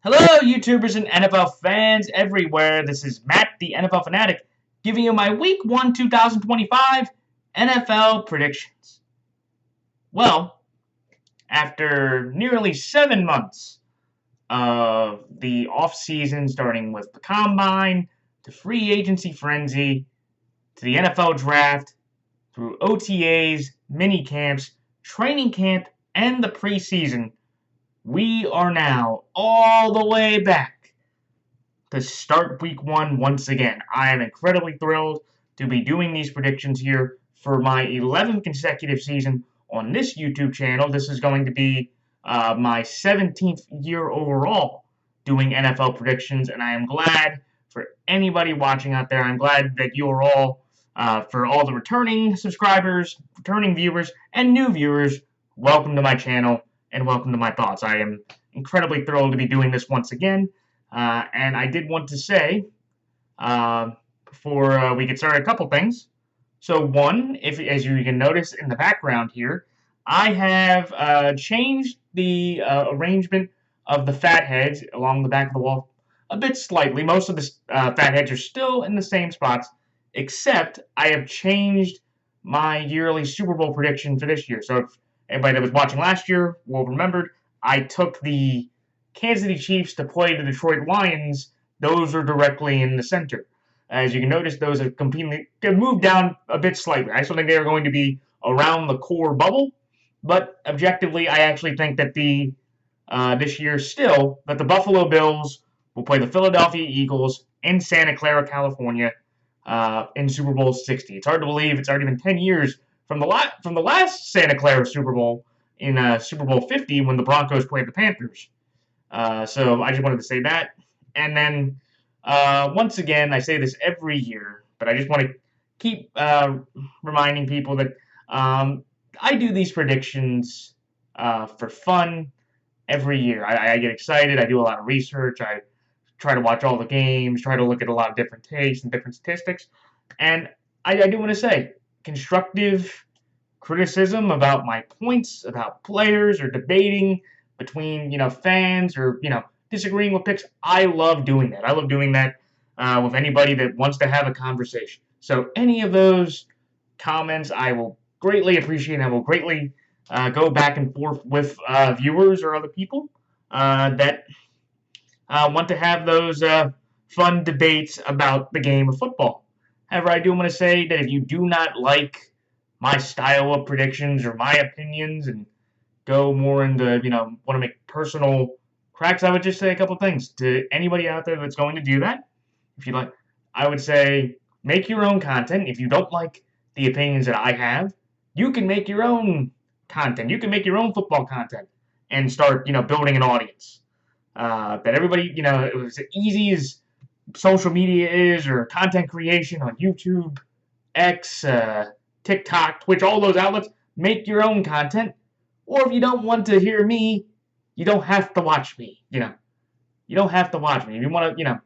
Hello, YouTubers and NFL fans everywhere. This is Matt, the NFL Fanatic, giving you my Week 1 2025 NFL predictions. Well, after nearly 7 months of the offseason, starting with the Combine, to free agency frenzy, to the NFL Draft, through OTAs, mini camps, training camp, and the preseason, we are now all the way back to start Week 1 once again. I am incredibly thrilled to be doing these predictions here for my 11th consecutive season on this YouTube channel. This is going to be my 17th year overall doing NFL predictions, and I am glad for anybody watching out there. I'm glad that you are all, for all the returning subscribers, returning viewers, and new viewers, welcome to my channel. And welcome to my thoughts. I am incredibly thrilled to be doing this once again. And I did want to say, before we get started, a couple things. So one, as you can notice in the background here, I have changed the arrangement of the fat heads along the back of the wall a bit slightly. Most of the fat heads are still in the same spots, except I have changed my yearly Super Bowl prediction for this year. So if anybody that was watching last year will remember, I took the Kansas City Chiefs to play the Detroit Lions. Those are directly in the center. As you can notice, those have completely moved down a bit slightly. I still think they are going to be around the core bubble, but objectively, I actually think that this year still that the Buffalo Bills will play the Philadelphia Eagles in Santa Clara, California, in Super Bowl 60. It's hard to believe it's already been 10 years from the last Santa Clara Super Bowl in Super Bowl 50 when the Broncos played the Panthers. So I just wanted to say that. And then, once again, I say this every year, but I just want to keep reminding people that I do these predictions for fun every year. I get excited. I do a lot of research. I try to watch all the games, try to look at a lot of different takes and different statistics. And I do want to say, constructive criticism about my points, about players, or debating between, fans or, disagreeing with picks. I love doing that. I love doing that with anybody that wants to have a conversation. So any of those comments I will greatly appreciate. I will greatly go back and forth with viewers or other people that want to have those fun debates about the game of football. However, I do want to say that if you do not like my style of predictions or my opinions and go more into, want to make personal cracks, I would just say a couple things to anybody out there that's going to do that. If you like, I would say make your own content. If you don't like the opinions that I have, you can make your own content. You can make your own football content and start, building an audience. That everybody, as easy as social media is, or content creation on YouTube, X, TikTok, Twitch, all those outlets, make your own content. Or if you don't want to hear me, you don't have to watch me, You don't have to watch me. If you want to,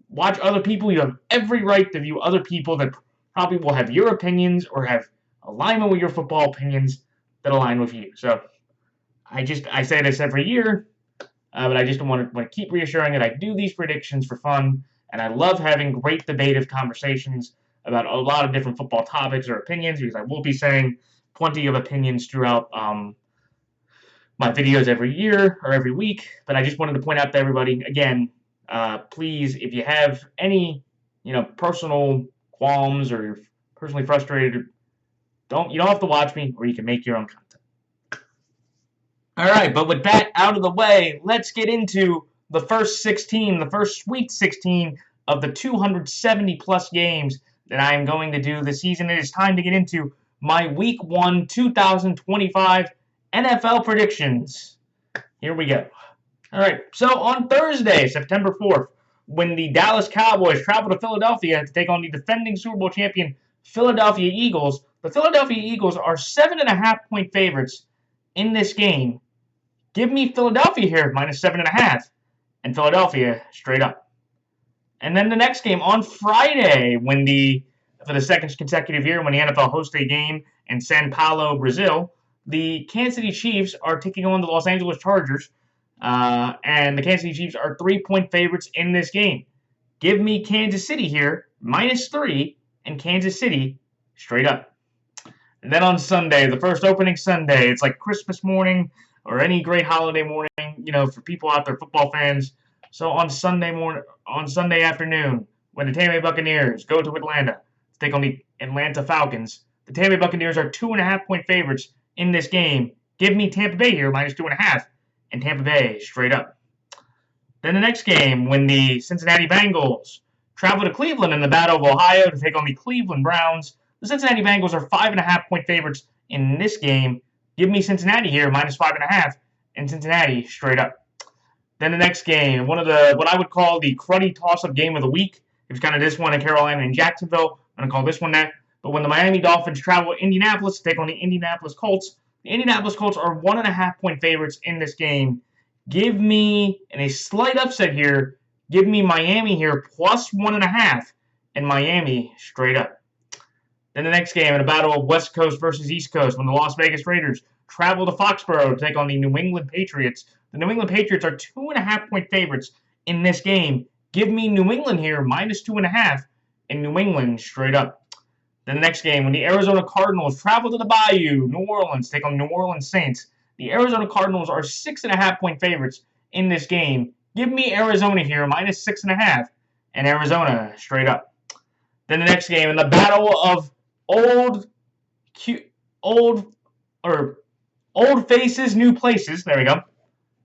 watch other people, you have every right to view other people that probably will have your opinions or have alignment with your football opinions that align with you. So I say this every year, but I just want to keep reassuring that I do these predictions for fun, and I love having great debative conversations about a lot of different football topics or opinions, because I will be saying plenty of opinions throughout my videos every year or every week. But I just wanted to point out to everybody, again, please, if you have any, personal qualms or you're personally frustrated, you don't have to watch me, or you can make your own content. All right, but with that out of the way, let's get into the first Sweet 16 of the 270-plus games that I am going to do this season. It is time to get into my Week 1 2025 NFL predictions. Here we go. All right, so on Thursday, September 4th, when the Dallas Cowboys travel to Philadelphia to take on the defending Super Bowl champion Philadelphia Eagles, the Philadelphia Eagles are 7.5-point favorites in this game. Give me Philadelphia here, minus 7.5, and Philadelphia straight up. And then the next game on Friday, for the second consecutive year, when the NFL hosts a game in São Paulo, Brazil, the Kansas City Chiefs are taking on the Los Angeles Chargers. And the Kansas City Chiefs are 3-point favorites in this game. Give me Kansas City here, -3, and Kansas City straight up. And then on Sunday, the first opening Sunday, it's like Christmas morning or any great holiday morning, for people out there, football fans. So on Sunday afternoon, when the Tampa Bay Buccaneers go to Atlanta to take on the Atlanta Falcons, the Tampa Bay Buccaneers are 2.5-point favorites in this game. Give me Tampa Bay here, -2.5, and Tampa Bay straight up. Then the next game, when the Cincinnati Bengals travel to Cleveland in the Battle of Ohio to take on the Cleveland Browns, the Cincinnati Bengals are 5.5-point favorites in this game. Give me Cincinnati here, -5.5, and Cincinnati straight up. Then the next game, what I would call the cruddy toss-up game of the week. It was kind of this one in Carolina and Jacksonville. I'm going to call this one that. But when the Miami Dolphins travel to Indianapolis to take on the Indianapolis Colts, the Indianapolis Colts are 1.5-point favorites in this game. Give me, in a slight upset here, give me Miami here +1.5, and Miami straight up. Then the next game in a battle of West Coast versus East Cost, when the Las Vegas Raiders travel to Foxborough to take on the New England Patriots. The New England Patriots are 2.5-point favorites in this game. Give me New England here, -2.5, and New England straight up. Then the next game, when the Arizona Cardinals travel to the Bayou, New Orleans, take on New Orleans Saints. The Arizona Cardinals are 6.5-point favorites in this game. Give me Arizona here, -6.5, and Arizona straight up. Then the next game, in the battle of old faces, new places. There we go.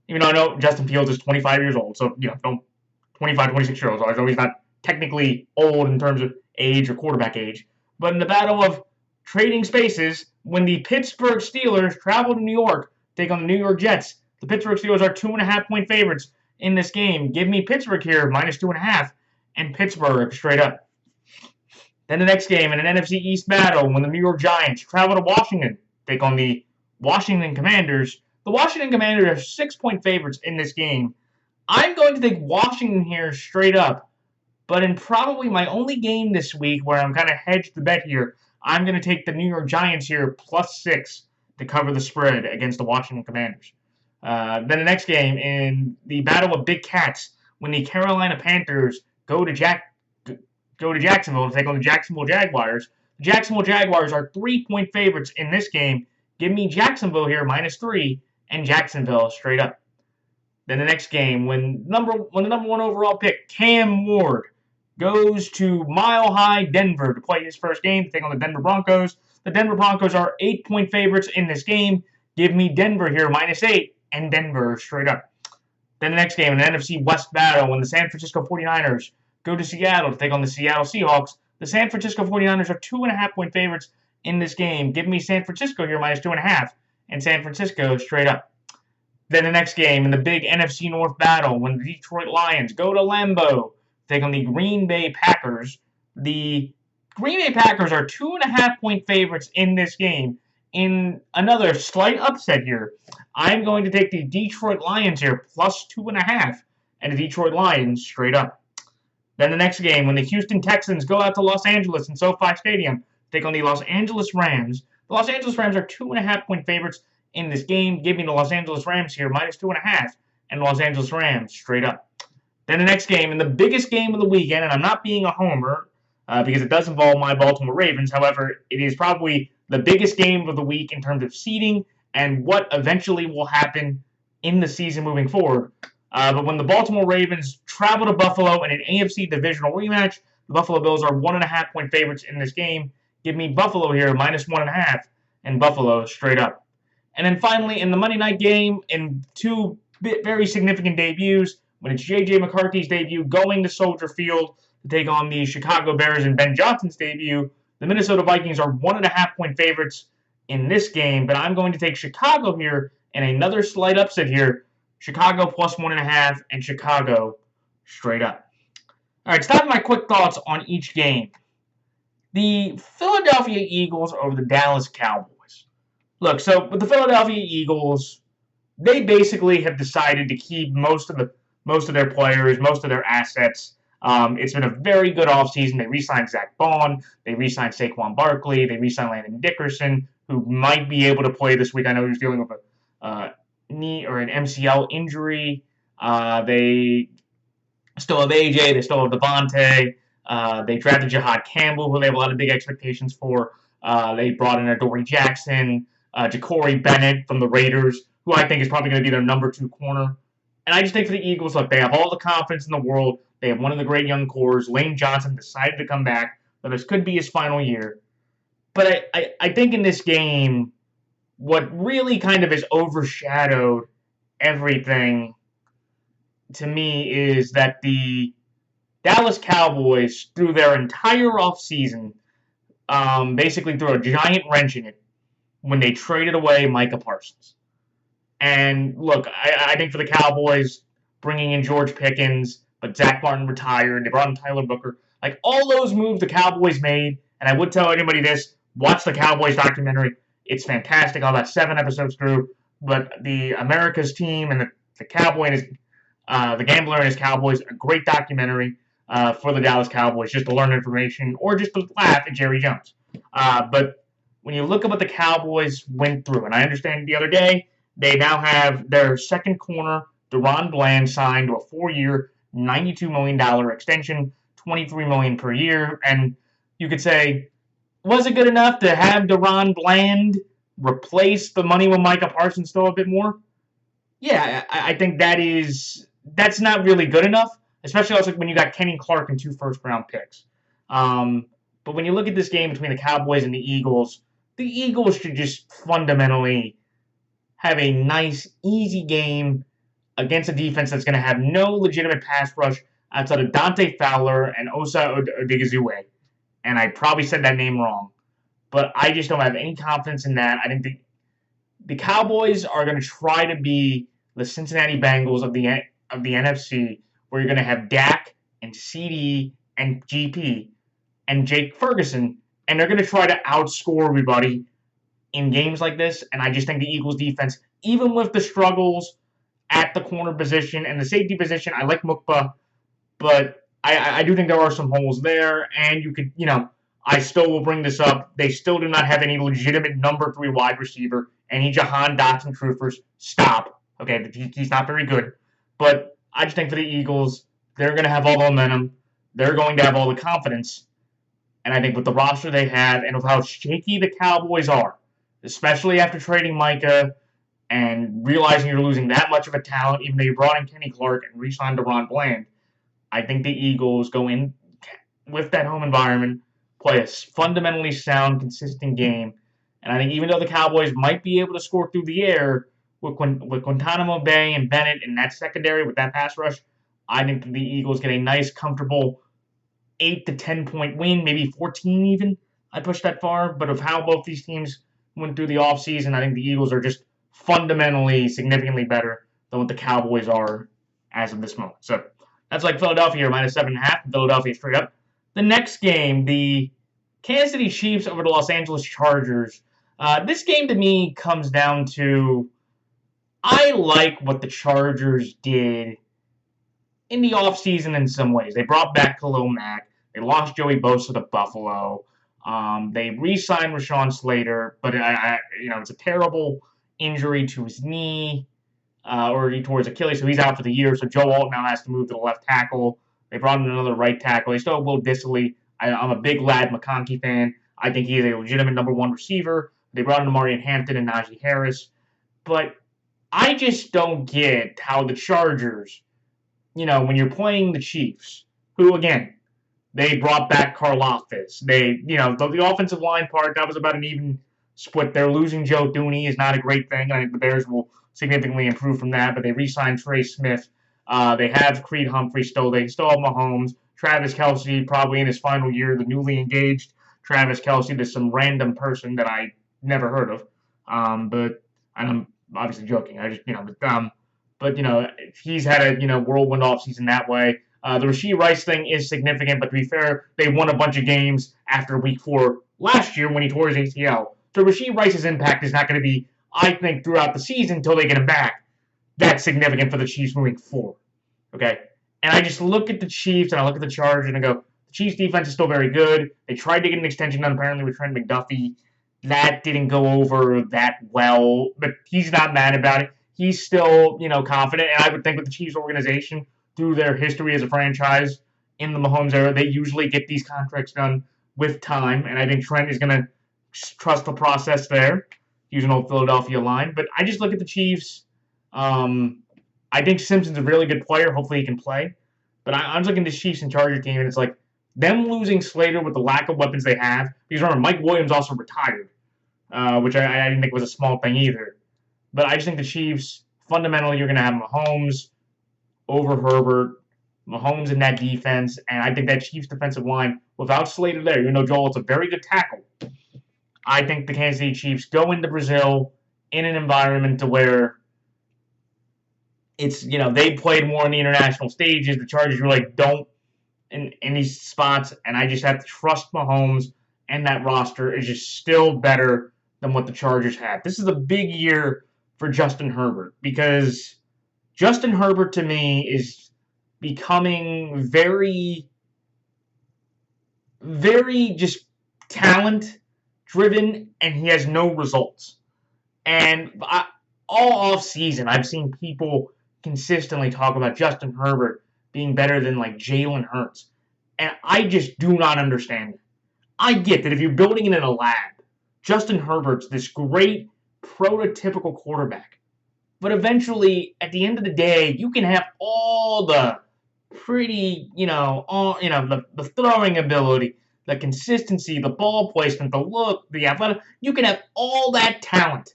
Even though I know Justin Fields is 25 years old, so, 25, 26-year-olds are always not technically old in terms of age or quarterback age. But in the battle of trading spaces, when the Pittsburgh Steelers travel to New York, take on the New York Jets, the Pittsburgh Steelers are 2.5-point favorites in this game. Give me Pittsburgh here, -2.5, and Pittsburgh straight up. Then the next game, in an NFC East battle, when the New York Giants travel to Washington, take on the Washington Commanders. The Washington Commanders are 6-point favorites in this game. I'm going to take Washington here straight up, but in probably my only game this week where I'm kind of hedged the bet here, I'm going to take the New York Giants here +6 to cover the spread against the Washington Commanders. Then the next game, in the Battle of Big Cats, when the Carolina Panthers go to Jacksonville to take on the Jacksonville Jaguars. The Jacksonville Jaguars are 3-point favorites in this game. Give me Jacksonville here, -3, and Jacksonville straight up. Then the next game, when the number 1 overall pick, Cam Ward, goes to Mile High Denver to play his first game to take on the Denver Broncos. The Denver Broncos are 8-point favorites in this game. Give me Denver here, -8, and Denver straight up. Then the next game, an NFC West battle, when the San Francisco 49ers go to Seattle to take on the Seattle Seahawks. The San Francisco 49ers are 2.5-point favorites in this game. Give me San Francisco here, -2.5, and San Francisco straight up. Then the next game, in the big NFC North battle, when the Detroit Lions go to Lambeau to take on the Green Bay Packers. The Green Bay Packers are 2.5-point favorites in this game. In another slight upset here, I'm going to take the Detroit Lions here, +2.5, and the Detroit Lions straight up. Then the next game, when the Houston Texans go out to Los Angeles in SoFi Stadium to take on the Los Angeles Rams. The Los Angeles Rams are 2.5-point favorites in this game. Give me the Los Angeles Rams here, -2.5, and Los Angeles Rams straight up. Then the next game, in the biggest game of the weekend, and I'm not being a homer because it does involve my Baltimore Ravens. However, it is probably the biggest game of the week in terms of seeding and what eventually will happen in the season moving forward. But when the Baltimore Ravens travel to Buffalo in an AFC divisional rematch, the Buffalo Bills are 1.5-point favorites in this game. Give me Buffalo here, -1.5, and Buffalo straight up. And then finally, in the Monday night game, in two very significant debuts, when it's J.J. McCarthy's debut going to Soldier Field to take on the Chicago Bears and Ben Johnson's debut, the Minnesota Vikings are 1.5-point favorites in this game, but I'm going to take Chicago here and another slight upset here. Chicago +1.5 and Chicago straight up. All right, stop my quick thoughts on each game. The Philadelphia Eagles over the Dallas Cowboys. Look, so with the Philadelphia Eagles, they basically have decided to keep most of their players, most of their assets. It's been a very good offseason. They re-signed Zach Bond. They re-signed Saquon Barkley. They re-signed Landon Dickerson, who might be able to play this week. I know he was dealing with knee or an MCL injury. They still have AJ. They still have Devontae. They drafted Jihad Campbell, who they have a lot of big expectations for. They brought in Adoree Jackson, Ja'Cory Bennett from the Raiders, who I think is probably going to be their number 2 corner. And I just think for the Eagles, look, they have all the confidence in the world. They have one of the great young cores. Lane Johnson decided to come back, so this could be his final year. But I think in this game, what really kind of has overshadowed everything to me is that the Dallas Cowboys, through their entire offseason, basically threw a giant wrench in it when they traded away Micah Parsons. And look, I think for the Cowboys, bringing in George Pickens, but Zach Martin retired, they brought in Tyler Booker. Like, all those moves the Cowboys made, and I would tell anybody this, watch the Cowboys documentary. It's fantastic. All that 7 episodes through. But the America's Team and the Cowboy and his, the Gambler and his Cowboys, a great documentary for the Dallas Cowboys, just to learn information or just to laugh at Jerry Jones. But when you look at what the Cowboys went through, and I understand the other day, they now have their second corner, Deron Bland, signed to a 4-year, $92 million extension, $23 million per year. And you could say, was it good enough to have Deron Bland replace the money with Micah Parsons still a bit more? Yeah, I think that's not really good enough, especially also when you got Kenny Clark and 2 first-round picks. But when you look at this game between the Cowboys and the Eagles should just fundamentally have a nice, easy game against a defense that's going to have no legitimate pass rush outside of Dante Fowler and Osa Odigizue. And I probably said that name wrong. But I just don't have any confidence in that. I think the Cowboys are going to try to be the Cincinnati Bengals of the NFC, where you're going to have Dak and CD and GP and Jake Ferguson, and they're going to try to outscore everybody in games like this. And I just think the Eagles defense, even with the struggles at the corner position and the safety position, I like Mukba, but I do think there are some holes there. And you could, I still will bring this up. They still do not have any legitimate number 3 wide receiver. Any Jahan Dotson truthers, stop. Okay, he's not very good. But I just think for the Eagles, they're going to have all the momentum. They're going to have all the confidence. And I think with the roster they have and with how shaky the Cowboys are, especially after trading Micah and realizing you're losing that much of a talent, even though you brought in Kenny Clark and re-signed Deron Bland, I think the Eagles go in with that home environment, play a fundamentally sound, consistent game. And I think even though the Cowboys might be able to score through the air with Guantanamo Bay and Bennett in that secondary with that pass rush, I think the Eagles get a nice, comfortable 8 to 10 point win, maybe 14 even. I push that far. But of how both these teams went through the offseason, I think the Eagles are just fundamentally significantly better than what the Cowboys are as of this moment. So that's like Philadelphia minus 7.5. Philadelphia straight up. The next game, the Kansas City Chiefs over the Los Angeles Chargers. This game to me comes down to I like what the Chargers did in the offseason in some ways. They brought back Khalil Mack. They lost Joey Bosa to Buffalo. They re-signed Rashawn Slater, but it's a terrible injury to his knee or towards Achilles, so he's out for the year. So Joe Alt now has to move to the left tackle. They brought in another right tackle. They still have Will Dissly. I'm a big Ladd McConkey fan. I think he is a legitimate number 1 receiver. They brought in Marion Hampton and Najee Harris. But I just don't get how the Chargers, when you're playing the Chiefs, who, again, they brought back Karlaftis. The offensive line part, that was about an even split. They're losing Joe Thuney is not a great thing. I think the Bears will significantly improve from that, but they re-signed Trey Smith. They have Creed Humphrey still. They still have Mahomes. Travis Kelce, probably in his final year, the newly engaged Travis Kelce to some random person that I never heard of. But I'm obviously joking. But he's had a whirlwind offseason that way. The Rashee Rice thing is significant, but to be fair, they won a bunch of games after week 4 last year when he tore his ACL. So Rashee Rice's impact is not going to be, I think, throughout the season until they get him back. That's significant for the Chiefs moving forward. Okay? And I just look at the Chiefs and I look at the Chargers and I go, the Chiefs defense is still very good. They tried to get an extension done apparently with Trent McDuffie. That didn't go over that well, but he's not mad about it. he's still, confident. And I would think with the Chiefs organization, through their history as a franchise in the Mahomes era, they usually get these contracts done with time. And I think Trent is going to trust the process there, using old Philadelphia line. But I just look at the Chiefs. I think Simpson's a really good player. Hopefully he can play. But I'm looking at the Chiefs and Chargers game, and it's like them losing Slater with the lack of weapons they have. Because remember, Mike Williams also retired, which I didn't think was a small thing either. But I just think the Chiefs, fundamentally, you're going to have Mahomes over Herbert, Mahomes in that defense, and I think that Chiefs defensive line, without Slater there, even though Joel's a very good tackle, I think the Kansas City Chiefs go into Brazil in an environment to where it's, they played more on the international stages. The Chargers really don't in these spots, and I just have to trust Mahomes, and that roster is just still better than what the Chargers have. This is a big year for Justin Herbert, because Justin Herbert, to me, is becoming very, very just talent-driven, and he has no results. And all offseason, I've seen people consistently talk about Justin Herbert being better than, like, Jalen Hurts. And I just do not understand it. I get that if you're building it in a lab, Justin Herbert's this great, prototypical quarterback. But eventually, at the end of the day, you can have all the pretty, the throwing ability, the consistency, the ball placement, the look, the athletic. You can have all that talent.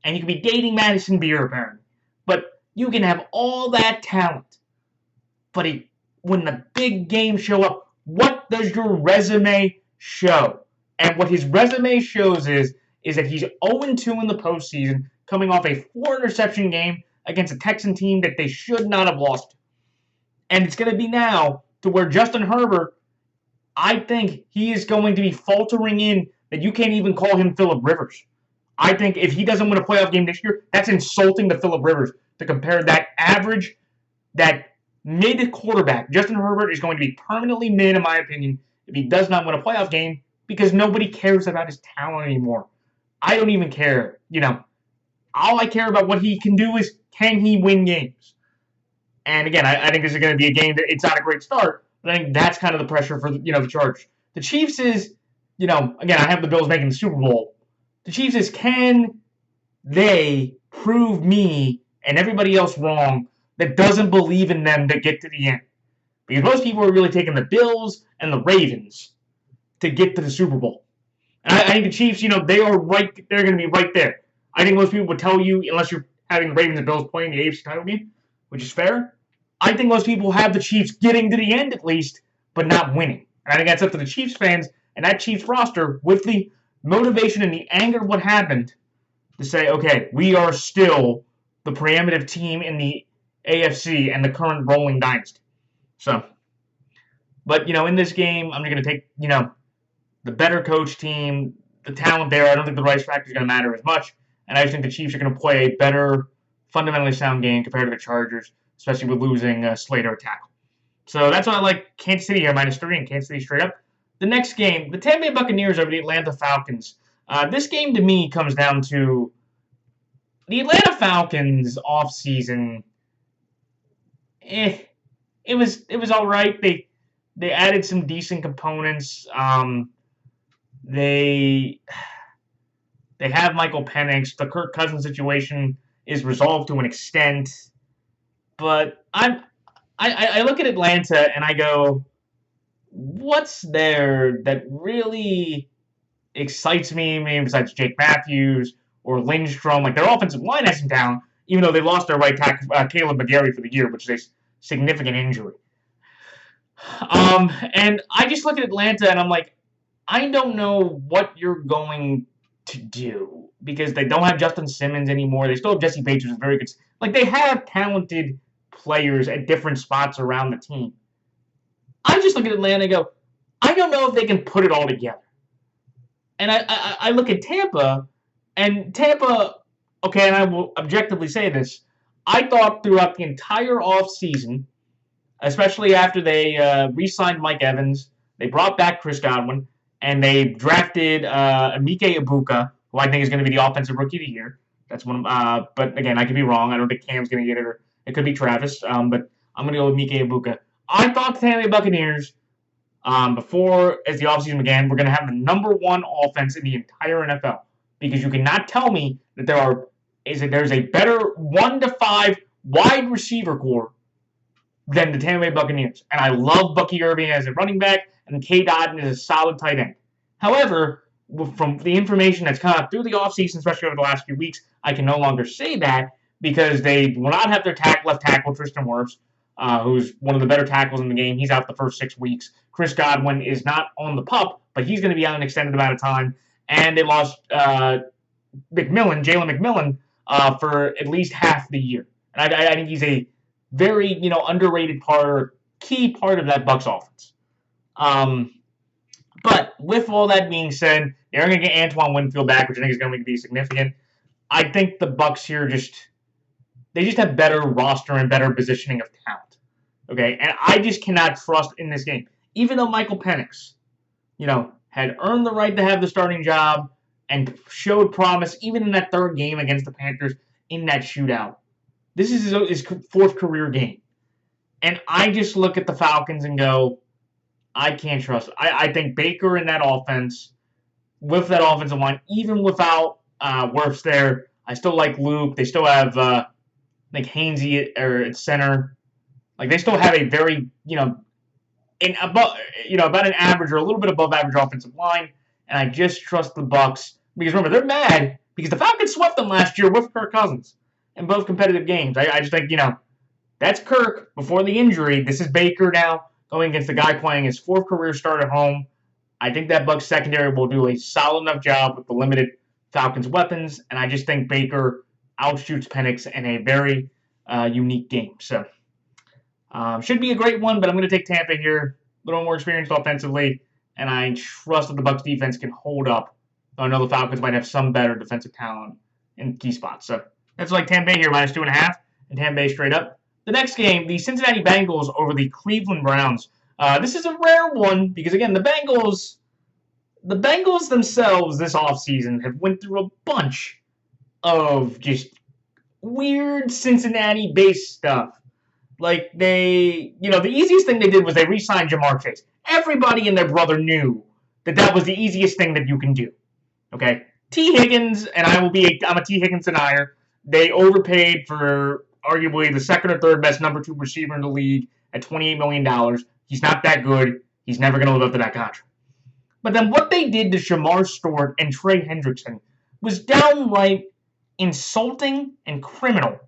And you can be dating Madison Beer, apparently. But you can have all that talent. But when the big games show up, what does your resume show? And what his resume shows is that he's 0-2 in the postseason, coming off a 4-interception game against a Texan team that they should not have lost to. And it's going to be now to where Justin Herbert, I think he is going to be faltering in that you can't even call him Phillip Rivers. I think if he doesn't win a playoff game this year, that's insulting to Phillip Rivers to compare that average, that mid-quarterback. Justin Herbert is going to be permanently mid, in my opinion, if he does not win a playoff game, because nobody cares about his talent anymore. I don't even care. All I care about what he can do is, can he win games? And again, I think this is going to be a game that it's not a great start, but I think that's kind of the pressure for the Chargers. The Chiefs is, again, I have the Bills making the Super Bowl. The Chiefs is, can they prove me and everybody else wrong that doesn't believe in them to get to the end? Because most people are really taking the Bills and the Ravens to get to the Super Bowl. And I think the Chiefs, they are right. They're going to be right there. I think most people would tell you, unless you're having the Ravens and Bills playing the AFC title game, which is fair, I think most people have the Chiefs getting to the end at least, but not winning. And I think that's up to the Chiefs fans and that Chiefs roster with the motivation and the anger of what happened to say, okay, we are still the preeminent team in the AFC and the current rolling dynasty. So, but, in this game, I'm going to take, the better coach team, the talent there. I don't think the rice factor is going to matter as much. And I just think the Chiefs are going to play a better, fundamentally sound game compared to the Chargers, especially with losing Slater at tackle. So that's why I like Kansas City here, -3, and Kansas City straight up. The next game, the Tampa Bay Buccaneers over the Atlanta Falcons. This game, to me, comes down to the Atlanta Falcons offseason. It was all right. They added some decent components. They have Michael Penix. The Kirk Cousins situation is resolved to an extent. But I look at Atlanta and I go, what's there that really excites me, maybe besides Jake Matthews or Lindstrom? Like, their offensive line has some talent, even though they lost their right tackle, Caleb McGarry, for the year, which is a significant injury. And I just look at Atlanta and I'm like, I don't know what you're going to do, because they don't have Justin Simmons anymore. They still have Jesse Bates, who's very good. Like, they have talented players at different spots around the team. I just look at Atlanta and go, I don't know if they can put it all together. And I look at Tampa, and Tampa, okay, and I will objectively say this, I thought throughout the entire offseason, especially after they re-signed Mike Evans, they brought back Chris Godwin, and they drafted Emeka Egbuka, who I think is going to be the offensive rookie of the year. That's one. But again, I could be wrong. I don't think Cam's going to get it, or it could be Travis. But I'm going to go with Mike Ibuka. I thought the Tampa Bay Buccaneers, before as the offseason began, we're going to have the number one offense in the entire NFL, because you cannot tell me that there's a better 1 to 5 wide receiver core than the Tampa Bay Buccaneers. And I love Bucky Irving as a running back, and K. Dodden is a solid tight end. However, from the information that's come out through the offseason, especially over the last few weeks, I can no longer say that, because they will not have their left tackle, Tristan Wirfs, who's one of the better tackles in the game. He's out the first 6 weeks. Chris Godwin is not on the PUP, but he's going to be out an extended amount of time. And they lost Jalen McMillan, for at least half the year. And I think he's a very underrated key part of that Bucs offense. But with all that being said, they're going to get Antoine Winfield back, which I think is going to be significant. I think the Bucs here they just have better roster and better positioning of talent. Okay, and I just cannot trust in this game, even though Michael Penix, had earned the right to have the starting job and showed promise even in that third game against the Panthers in that shootout. This is his 4th career game. And I just look at the Falcons and go, I can't trust it. I think Baker in that offense, with that offensive line, even without Wirfs there, I still like Luke. They still have, Hainsey at center. Like, they still have a very, about an average or a little bit above average offensive line. And I just trust the Bucs. Because remember, they're mad because the Falcons swept them last year with Kirk Cousins in both competitive games. I just think, that's Kirk before the injury. This is Baker now going against the guy playing his 4th career start at home. I think that Bucs secondary will do a solid enough job with the limited Falcons weapons, and I just think Baker outshoots Penix in a very unique game. So, should be a great one, but I'm going to take Tampa here. A little more experienced offensively, and I trust that the Bucs defense can hold up. I know the Falcons might have some better defensive talent in key spots. So that's like Tampa Bay here, -2.5, and Tampa Bay straight up. The next game, the Cincinnati Bengals over the Cleveland Browns. This is a rare one because, again, the Bengals themselves this offseason have went through a bunch of just weird Cincinnati-based stuff. Like, the easiest thing they did was they re-signed Jamar Chase. Everybody and their brother knew that was the easiest thing that you can do. Okay? T. Higgins, and I'm a T. Higgins denier. They overpaid for arguably the 2nd or 3rd best number 2 receiver in the league at $28 million. He's not that good. He's never going to live up to that contract. But then what they did to Shamar Stewart and Trey Hendrickson was downright insulting and criminal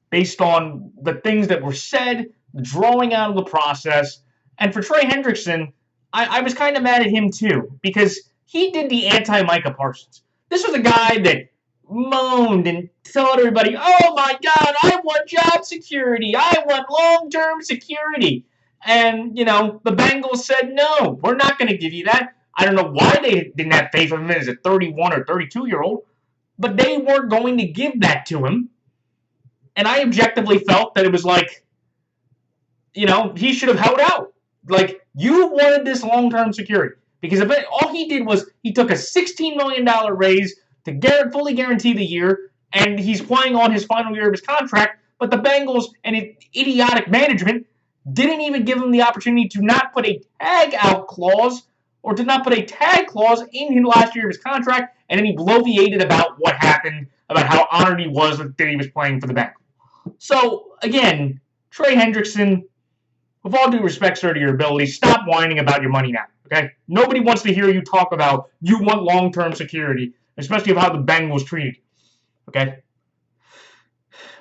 based on the things that were said, the drawing out of the process. And for Trey Hendrickson, I was kind of mad at him too, because he did the anti-Micah Parsons. This was a guy that moaned and told everybody, oh my God, I want job security. I want long-term security. And, the Bengals said, no, we're not going to give you that. I don't know why they didn't have faith in him as a 31 or 32-year-old, but they weren't going to give that to him. And I objectively felt that it was like, he should have held out. Like, you wanted this long-term security. Because all he did was he took a $16 million raise to fully guarantee the year, and he's playing on his final year of his contract, but the Bengals and idiotic management didn't even give him the opportunity to not put a tag-out clause or to not put a tag clause in his last year of his contract, and then he bloviated about what happened, about how honored he was that he was playing for the Bengals. So, again, Trey Hendrickson, with all due respect, sir, to your ability, stop whining about your money now, okay? Nobody wants to hear you talk about you want long-term security, especially of how the Bengals treated you, okay?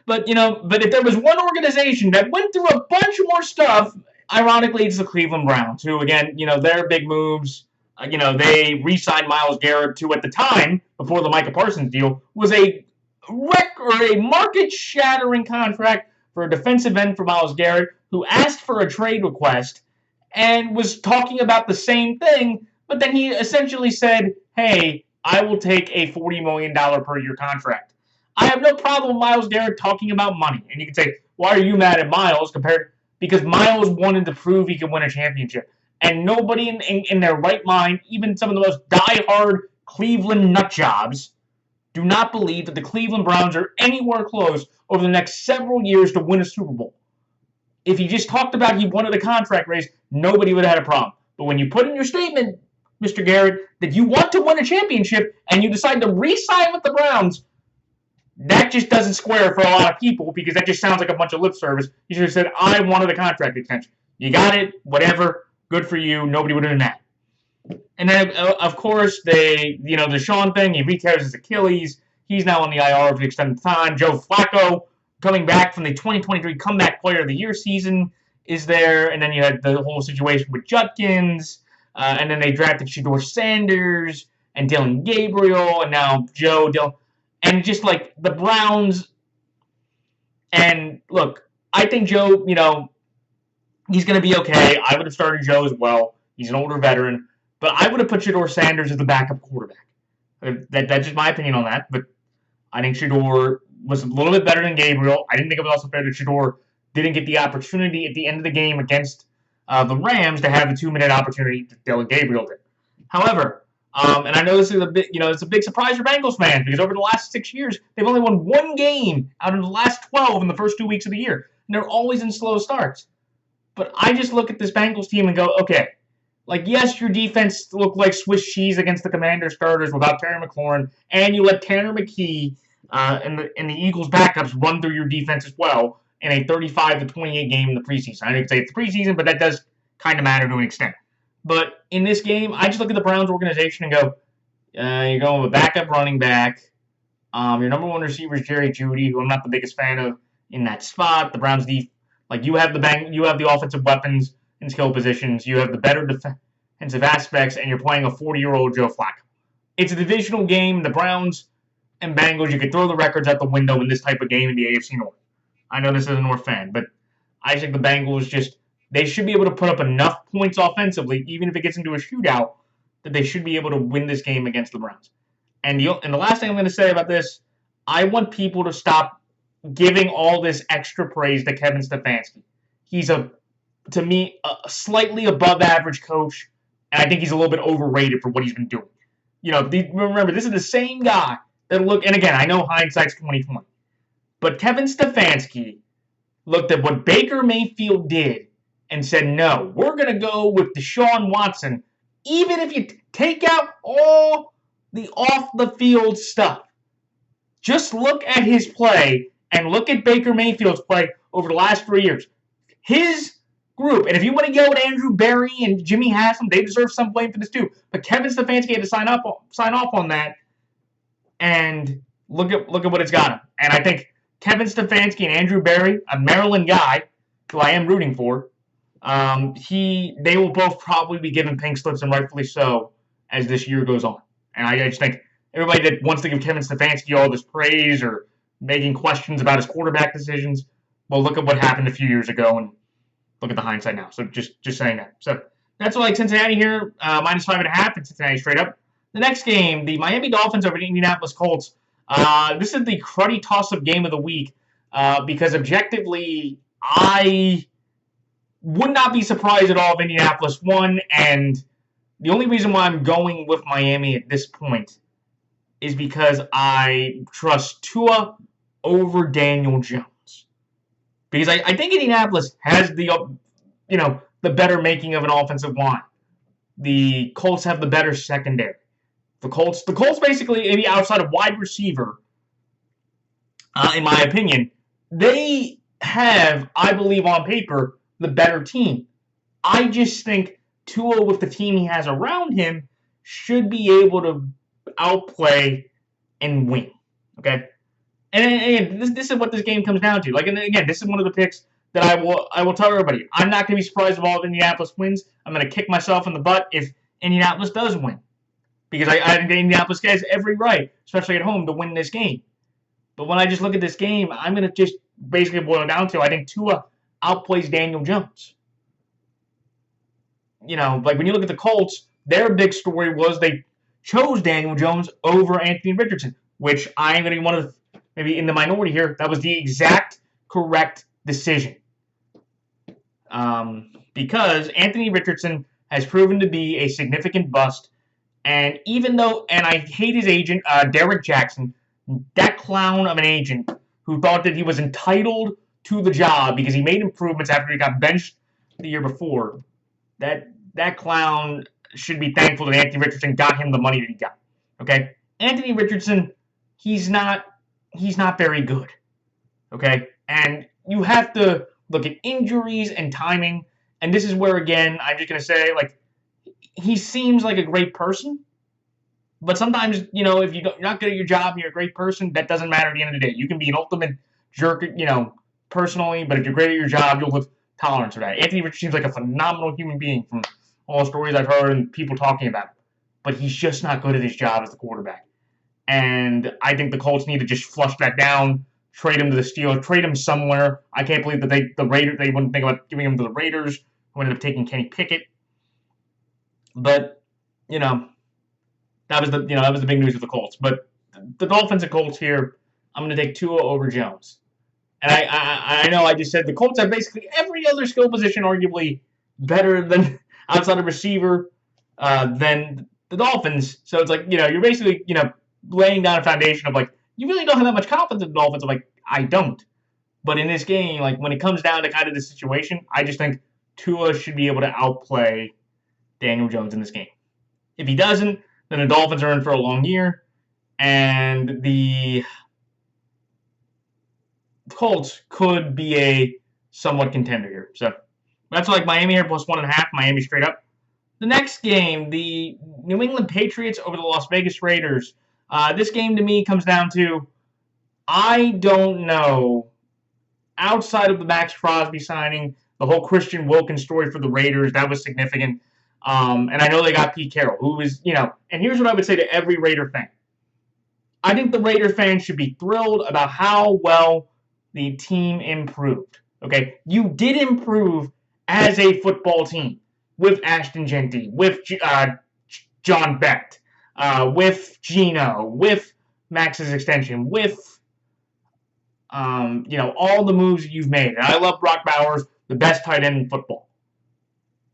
But if there was one organization that went through a bunch more stuff, ironically, it's the Cleveland Browns, who, again, their big moves, they re-signed Myles Garrett to, at the time, before the Micah Parsons deal, was a market-shattering contract for a defensive end for Myles Garrett, who asked for a trade request and was talking about the same thing, but then he essentially said, hey, I will take a $40 million per year contract. I have no problem with Myles Garrett talking about money. And you can say, why are you mad at Myles? Because Myles wanted to prove he could win a championship. And nobody in their right mind, even some of the most diehard Cleveland nutjobs, do not believe that the Cleveland Browns are anywhere close over the next several years to win a Super Bowl. If he just talked about he wanted a contract raise, nobody would have had a problem. But when you put in your statement, Mr. Garrett, that you want to win a championship and you decide to re-sign with the Browns, that just doesn't square for a lot of people because that just sounds like a bunch of lip service. You should have said, I wanted a contract extension. You got it, whatever, good for you, nobody would have done that. And then, of course, the Sean thing, he re-tears his Achilles. He's now on the IR for extended time. Joe Flacco, coming back from the 2023 Comeback Player of the Year season, is there. And then you had the whole situation with Judkins. And then they drafted Shedeur Sanders and Dylan Gabriel. And now Joe Dylan. And just like the Browns. And look, I think Joe, he's going to be okay. I would have started Joe as well. He's an older veteran. But I would have put Shedeur Sanders as the backup quarterback. That's just my opinion on that. But I think Shedeur was a little bit better than Gabriel. I didn't think it was also fair that Shedeur didn't get the opportunity at the end of the game against the Rams to have the 2-minute opportunity that Dylan Gabriel did. However, and I know this is it's a big surprise for Bengals fans because over the last 6 years, they've only won one game out of the last 12 in the first 2 weeks of the year. And they're always in slow starts. But I just look at this Bengals team and go, okay, yes, your defense looked like Swiss cheese against the Commander starters without Terry McLaurin, and you let Tanner McKee and the Eagles' backups run through your defense as well in a 35-28 game in the preseason. I know you could say it's preseason, but that does kind of matter to an extent. But in this game, I just look at the Browns organization and go, you're going with a backup running back. Your number one receiver is Jerry Jeudy, who I'm not the biggest fan of in that spot. The Browns' you have the offensive weapons and skill positions. You have the better defensive aspects, and you're playing a 40-year-old Joe Flacco. It's a divisional game. The Browns and Bengals, you could throw the records out the window in this type of game in the AFC North. I know this is a North fan, but I think the Bengals they should be able to put up enough points offensively, even if it gets into a shootout, that they should be able to win this game against the Browns. And the last thing I'm going to say about this, I want people to stop giving all this extra praise to Kevin Stefanski. He's to me, a slightly above average coach, and I think he's a little bit overrated for what he's been doing. Remember, this is the same guy that and again, I know hindsight's 20/20, but Kevin Stefanski looked at what Baker Mayfield did and said, no, we're going to go with Deshaun Watson, even if you take out all the off-the-field stuff. Just look at his play and look at Baker Mayfield's play over the last 3 years. His group, and if you want to go with Andrew Berry and Jimmy Haslam, they deserve some blame for this too. But Kevin Stefanski had to sign off on that, and look at what it's got him. And I think Kevin Stefanski and Andrew Berry, a Maryland guy, who I am rooting for, they will both probably be given pink slips, and rightfully so, as this year goes on. And I just think everybody that wants to give Kevin Stefanski all this praise or making questions about his quarterback decisions, well, look at what happened a few years ago and look at the hindsight now. So just saying that. So that's all like Cincinnati here, -5.5 in Cincinnati straight up. The next game, the Miami Dolphins over the Indianapolis Colts. This is the cruddy toss-up game of the week because objectively, I would not be surprised at all if Indianapolis won, and the only reason why I'm going with Miami at this point is because I trust Tua over Daniel Jones. Because I think Indianapolis has the better making of an offensive line. The Colts have the better secondary. The Colts basically, maybe outside of wide receiver, in my opinion, they have, I believe on paper, the better team. I just think Tua, with the team he has around him, should be able to outplay and win. Okay? And again, this is what this game comes down to. And again, this is one of the picks that I will tell everybody. I'm not going to be surprised if all of Indianapolis wins. I'm going to kick myself in the butt if Indianapolis does win. Because I think Indianapolis has every right, especially at home, to win this game. But when I just look at this game, I'm going to just basically boil it down to, I think Tua outplays Daniel Jones. When you look at the Colts, their big story was they chose Daniel Jones over Anthony Richardson, which I am going to be one of maybe in the minority here. That was the exact correct decision. Because Anthony Richardson has proven to be a significant bust. And even though, and I hate his agent, Derek Jackson, That clown of an agent who thought that he was entitled to the job because he made improvements after he got benched the year before. That clown should be thankful that Anthony Richardson got him the money that he got. Okay, Anthony Richardson, he's not very good. Okay, and you have to look at injuries and timing. And this is where, again, I'm just gonna say, like, he seems like a great person, but sometimes, if you're not good at your job and you're a great person, that doesn't matter at the end of the day. You can be an ultimate jerk, personally, but if you're great at your job, you'll have tolerance for that. Anthony Richardson seems like a phenomenal human being from all the stories I've heard and people talking about him. But he's just not good at his job as the quarterback. And I think the Colts need to just flush that down, trade him to the Steelers, trade him somewhere. I can't believe that they wouldn't think about giving him to the Raiders, who ended up taking Kenny Pickett. But, that was the big news with the Colts. But the Dolphins and Colts here, I'm going to take Tua over Jones. And I know I just said the Colts have basically every other skill position arguably better than outside of receiver than the Dolphins. So it's like, you're basically, laying down a foundation of like, you really don't have that much confidence in the Dolphins. I'm like, I don't. But in this game, like when it comes down to kind of the situation, I just think Tua should be able to outplay Daniel Jones in this game. If he doesn't, then the Dolphins are in for a long year, and the Colts could be a somewhat contender here. So that's like Miami here plus 1.5. Miami straight up. The next game, the New England Patriots over the Las Vegas Raiders. This game to me comes down to, I don't know, outside of the Max Crosby signing, the whole Christian Wilkins story for the Raiders, that was significant. And I know they got Pete Carroll, who is, and here's what I would say to every Raider fan. I think the Raider fans should be thrilled about how well the team improved. Okay, you did improve as a football team with Ashton Genty, with John Becht, with Geno, with Max's extension, with all the moves that you've made. And I love Brock Bowers, the best tight end in football.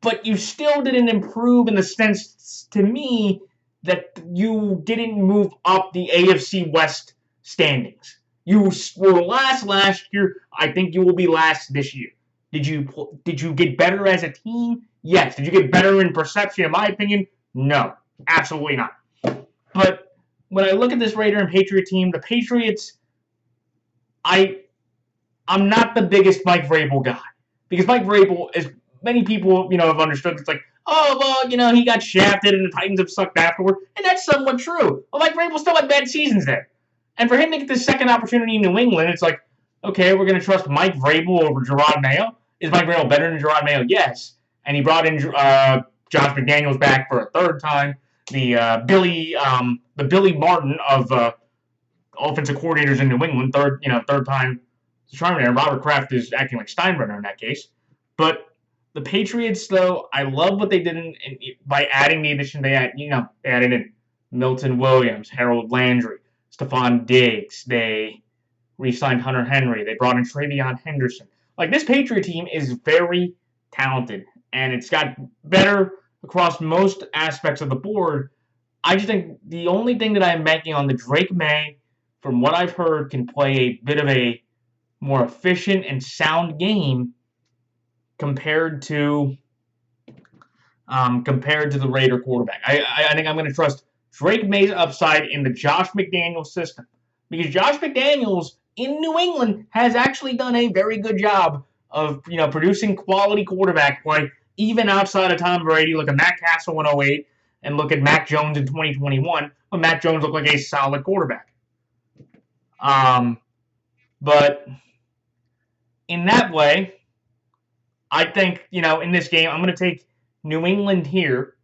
But you still didn't improve in the sense, to me, that you didn't move up the AFC West standings. You were last year. I think you will be last this year. Did you get better as a team? Yes. Did you get better in perception, in my opinion? No. Absolutely not. But when I look at this Raider and Patriot team, the Patriots, I'm not the biggest Mike Vrabel guy. Because Mike Vrabel, as many people, have understood, it's like, oh, well, he got shafted and the Titans have sucked afterward. And that's somewhat true. Well, Mike Vrabel still had bad seasons there. And for him to get this second opportunity in New England, it's like, okay, we're going to trust Mike Vrabel over Gerard Mayo. Is Mike Vrabel better than Gerard Mayo? Yes. And he brought in Josh McDaniels back for a third time. The Billy Martin of offensive coordinators in New England, third time. Robert Kraft is acting like Steinbrenner in that case. But the Patriots, though, I love what they did by adding the addition they added in Milton Williams, Harold Landry, Stephon Diggs. They re-signed Hunter Henry. They brought in Travion Henderson. Like, this Patriot team is very talented, and it's got better across most aspects of the board. I just think the only thing that I'm banking on, the Drake May, from what I've heard, can play a bit of a more efficient and sound game compared to the Raider quarterback. I think I'm going to trust Drake May's upside in the Josh McDaniels system, because Josh McDaniels in New England has actually done a very good job of producing quality quarterback play, even outside of Tom Brady. Look at Matt Castle in 2008 and look at Mac Jones in 2021, when Mac Jones looked like a solid quarterback. But in that way, I think, in this game, I'm going to take New England here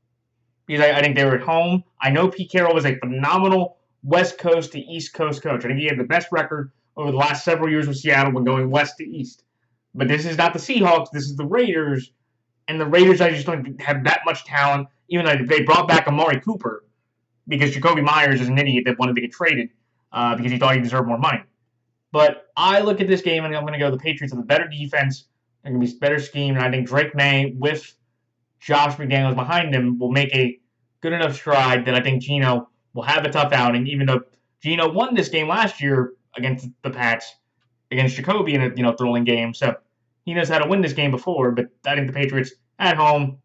because I think they were at home. I know Pete Carroll was a phenomenal West Coast to East Coast coach. I think he had the best record over the last several years with Seattle when going west to east. But this is not the Seahawks. This is the Raiders. And the Raiders, I just don't have that much talent, even though they brought back Amari Cooper because Jacoby Myers is an idiot that wanted to get traded because he thought he deserved more money. But I look at this game and I'm going to go the Patriots have a better defense. They're going to be a better scheme. And I think Drake May with Josh McDaniels behind him will make a good enough stride that I think Geno will have a tough outing, even though Geno won this game last year against the Pats, against Jacoby in a thrilling game. So he knows how to win this game before. But I think the Patriots at home,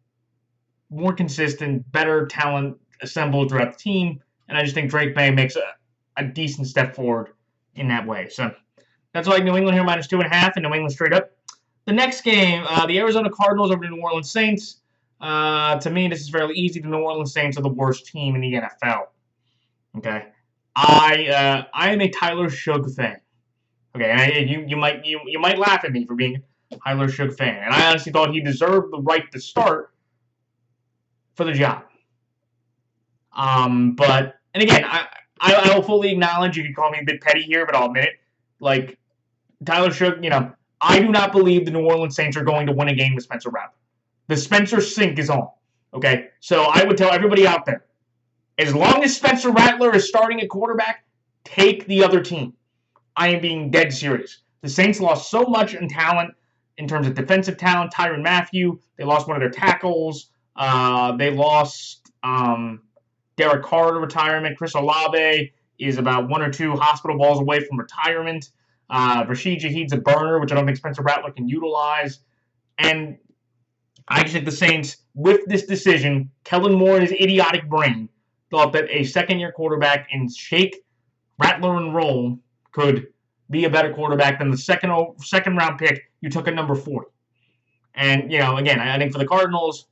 more consistent, better talent assembled throughout the team, and I just think Drake May makes a decent step forward in that way. So that's why New England here -2.5, and New England straight up. The next game, the Arizona Cardinals over the New Orleans Saints. To me, this is fairly easy. The New Orleans Saints are the worst team in the NFL. Okay, I am a Tyler Shough fan. Okay, and you might laugh at me for being a Tyler Shough fan, and I honestly thought he deserved the right to start for the job. But and again, I will fully acknowledge you can call me a bit petty here, but I'll admit it. Like Tyler Shough, I do not believe the New Orleans Saints are going to win a game with Spencer Rattler. The Spencer sink is on. Okay, so I would tell everybody out there, as long as Spencer Rattler is starting at quarterback, take the other team. I am being dead serious. The Saints lost so much in talent, in terms of defensive talent. Tyrann Mathieu, they lost one of their tackles. They lost Derek Carr to retirement. Chris Olave is about 1 or 2 hospital balls away from retirement. Rashid Shaheed's a burner, which I don't think Spencer Rattler can utilize. And I just think the Saints, with this decision, Kellen Moore and his idiotic brain thought that a second-year quarterback in shake, Rattler, and roll could be a better quarterback than the second-round pick you took at number 40. And, again, I think for the Cardinals,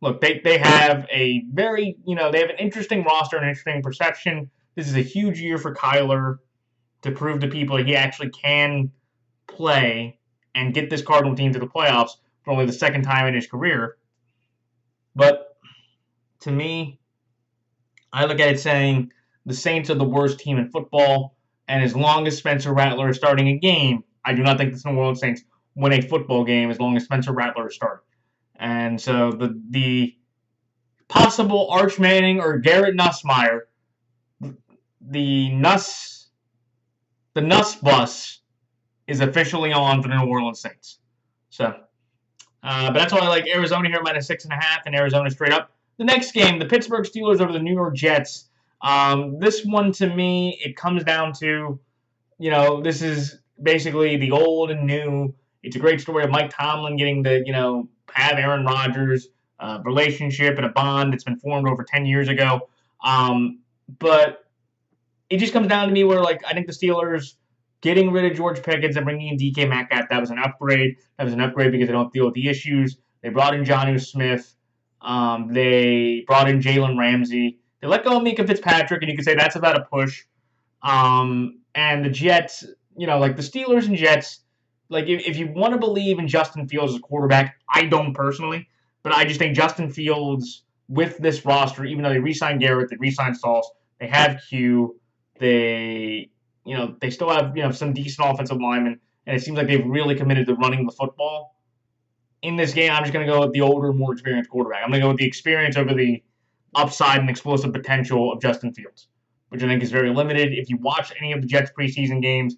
look, they have a very, they have an interesting roster and interesting perception. This is a huge year for Kyler to prove to people he actually can play and get this Cardinal team to the playoffs for only the second time in his career. But to me, I look at it saying the Saints are the worst team in football, and as long as Spencer Rattler is starting a game, I do not think the New Orleans Saints win a football game as long as Spencer Rattler is starting. And so the possible Arch Manning or Garrett Nussmeier, the Nuss bus is officially on for the New Orleans Saints. So, but that's why I like Arizona here -6.5 and Arizona straight up. The next game, the Pittsburgh Steelers over the New York Jets. This one to me, it comes down to, this is basically the old and new. It's a great story of Mike Tomlin getting to, have Aaron Rodgers relationship and a bond that's been formed over 10 years ago. But it just comes down to me where, I think the Steelers getting rid of George Pickens and bringing in DK Metcalf, that was an upgrade. That was an upgrade because they don't deal with the issues. They brought in Jonnu Smith. They brought in Jalen Ramsey. They let go of Minka Fitzpatrick, and you could say that's about a push. And the Jets, the Steelers and Jets, if you want to believe in Justin Fields as a quarterback, I don't personally, but I just think Justin Fields with this roster, even though they re-signed Garrett, they re-signed Sauce, they have Q, they still have, some decent offensive linemen, and it seems like they've really committed to running the football. In this game, I'm just going to go with the older, more experienced quarterback. I'm going to go with the experience over the upside and explosive potential of Justin Fields, which I think is very limited. If you watch any of the Jets preseason games,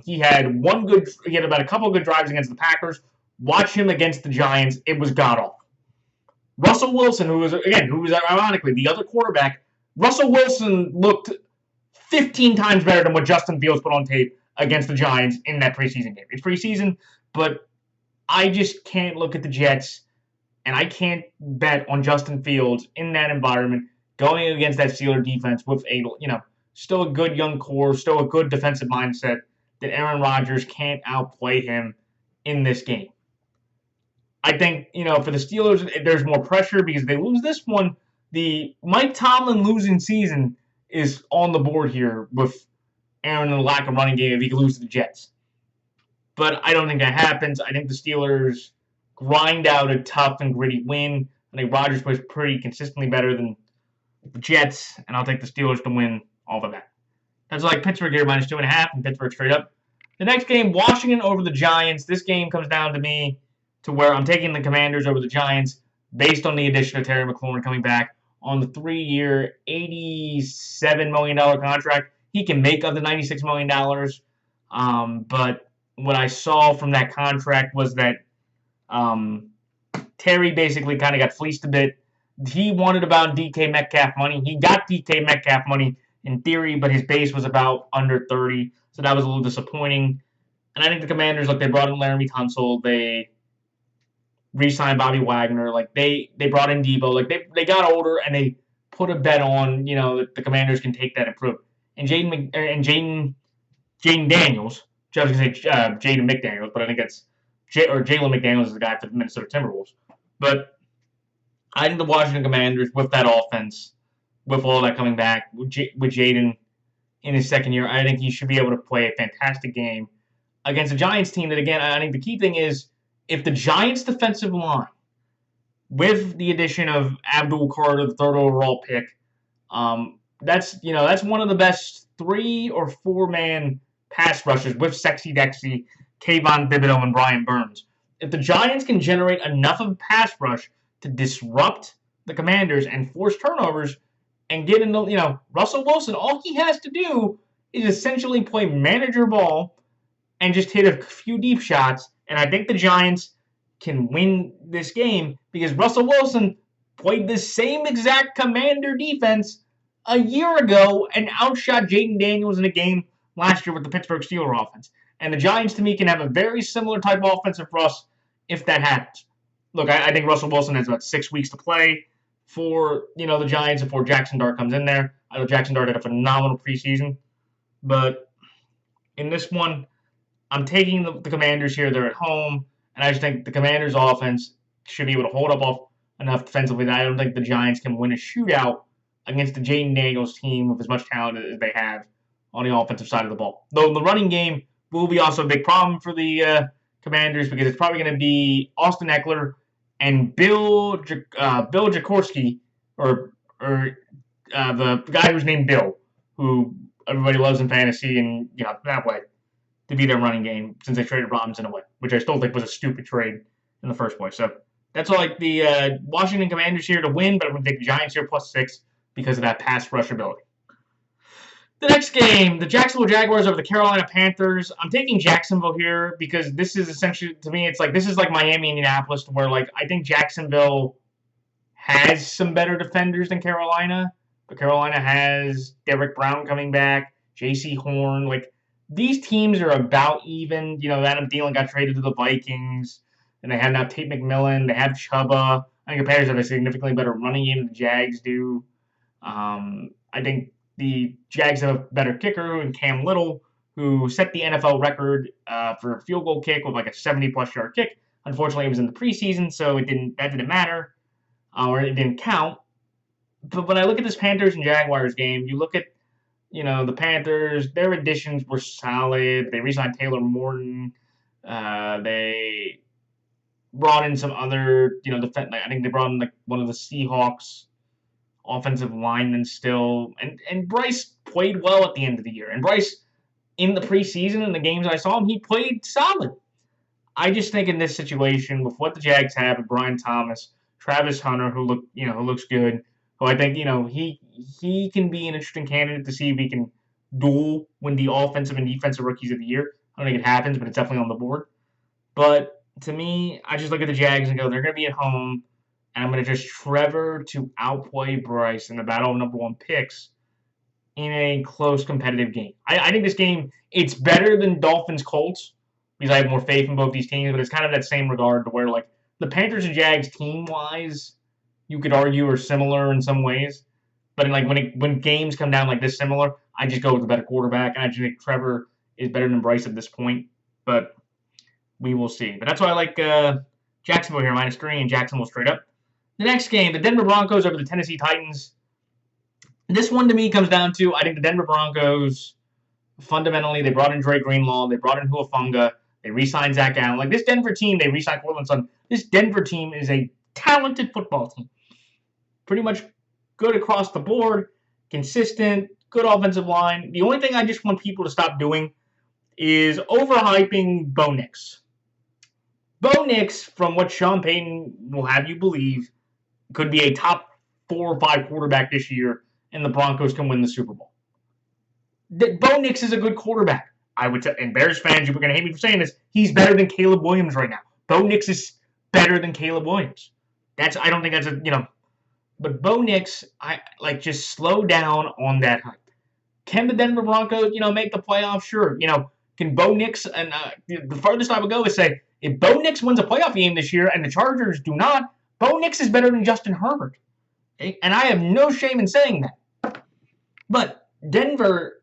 he had about a couple of good drives against the Packers. Watch him against the Giants. It was god-awful. Russell Wilson, who was ironically the other quarterback, Russell Wilson looked 15 times better than what Justin Fields put on tape against the Giants in that preseason game. It's preseason, but I just can't look at the Jets, and I can't bet on Justin Fields in that environment going against that Steeler defense with still a good young core, still a good defensive mindset, that Aaron Rodgers can't outplay him in this game. I think, for the Steelers, there's more pressure because if they lose this one, the Mike Tomlin losing season is on the board here with Aaron and the lack of running game if he can lose to the Jets. But I don't think that happens. I think the Steelers grind out a tough and gritty win. I think Rodgers plays pretty consistently better than the Jets, and I'll take the Steelers to win all of that. That's Pittsburgh here -2.5 and Pittsburgh straight up. The next game, Washington over the Giants. This game comes down to me to where I'm taking the Commanders over the Giants based on the addition of Terry McLaurin coming back on the 3-year, $87 million contract. He can make up the $96 million. But what I saw from that contract was that Terry basically kind of got fleeced a bit. He wanted about DK Metcalf money. He got DK Metcalf money in theory, but his base was about under 30, so that was a little disappointing. And I think the Commanders, like, they brought in Laramie Tunsil, they re-signed Bobby Wagner, like they brought in Debo, like they got older and they put a bet on, that the Commanders can take that and improve. And Jaden Daniels, I was gonna say Jaden McDaniels, but I think that's Jalen McDaniels is the guy for the Minnesota Timberwolves. But I think the Washington Commanders, with that offense, with all that coming back, with Jaden in his second year, I think he should be able to play a fantastic game against a Giants team that, again, I think the key thing is if the Giants' defensive line, with the addition of Abdul Carter, the third overall pick, that's one of the best 3 or 4 man pass rushers with Sexy Dexy, Kayvon Thibodeau, and Brian Burns. If the Giants can generate enough of a pass rush to disrupt the Commanders and force turnovers and get into, Russell Wilson, all he has to do is essentially play manager ball and just hit a few deep shots. And I think the Giants can win this game because Russell Wilson played the same exact Commander defense a year ago and outshot Jaden Daniels in a game last year with the Pittsburgh Steelers offense. And the Giants, to me, can have a very similar type of offensive rush if that happens. Look, I think Russell Wilson has about 6 weeks to play for, the Giants before Jackson Dart comes in there. I know Jackson Dart had a phenomenal preseason. But in this one, I'm taking the Commanders here. They're at home. And I just think the Commanders' offense should be able to hold up enough defensively that I don't think the Giants can win a shootout against the Jaden Daniels team with as much talent as they have on the offensive side of the ball. Though the running game will be also a big problem for the Commanders because it's probably going to be Austin Eckler and Bill Jaworski, or the guy who's named Bill, who everybody loves in fantasy, and that way to be their running game since they traded Robinson away, which I still think was a stupid trade in the first place. So that's all like the Washington Commanders here to win, but I'm going to take the Giants here +6 because of that pass rush ability. The next game, the Jacksonville Jaguars over the Carolina Panthers. I'm taking Jacksonville here because this is essentially, to me, it's like this is like Miami, Indianapolis, where like I think Jacksonville has some better defenders than Carolina, but Carolina has Derek Brown coming back, J.C. Horn. Like these teams are about even. Adam Thielen got traded to the Vikings, and they have now Tate McMillan. They have Chuba. I think the Panthers have a significantly better running game than the Jags do. I think the Jags have a better kicker in Cam Little, who set the NFL record for a field goal kick with like a 70-plus yard kick. Unfortunately, it was in the preseason, so that didn't matter, or it didn't count. But when I look at this Panthers and Jaguars game, you look at the Panthers. Their additions were solid. They re-signed Taylor Morton. They brought in some other defense. I think they brought in like one of the Seahawks offensive linemen still, and Bryce played well at the end of the year. And Bryce, in the preseason, in the games I saw him, he played solid. I just think in this situation, with what the Jags have, with Brian Thomas, Travis Hunter, who looks good, who I think he can be an interesting candidate to see if he can duel win the offensive and defensive rookies of the year. I don't think it happens, but it's definitely on the board. But to me, I just look at the Jags and go, they're going to be at home. And I'm going to just Trevor to outplay Bryce in the battle of number 1 picks in a close competitive game. I think this game, it's better than Dolphins-Colts because I have more faith in both these teams, but it's kind of that same regard to where, like, the Panthers and Jags team-wise, you could argue are similar in some ways. But when games come down like this similar, I just go with the better quarterback. And I just think Trevor is better than Bryce at this point. But we will see. But that's why I like Jacksonville here, -3, and Jacksonville straight up. The next game, the Denver Broncos over the Tennessee Titans. This one to me comes down to, I think the Denver Broncos, fundamentally, they brought in Dre Greenlaw, they brought in Huafunga, they re-signed Zach Allen. Like this Denver team, they re-signed Cortland Sutton. This Denver team is a talented football team. Pretty much good across the board, consistent, good offensive line. The only thing I just want people to stop doing is overhyping Bo Nix. Bo Nix, from what Sean Payton will have you believe, could be a top 4 or 5 quarterback this year, and the Broncos can win the Super Bowl. Bo Nix is a good quarterback. I would say, and Bears fans, you're going to hate me for saying this, he's better than Caleb Williams right now. Bo Nix is better than Caleb Williams. I don't think that's but Bo Nix, just slow down on that hype. Can the Denver Broncos, make the playoffs? Sure. Can Bo Nix, and the farthest I would go is say, if Bo Nix wins a playoff game this year and the Chargers do not, Bo Nix is better than Justin Herbert. Okay? And I have no shame in saying that. But Denver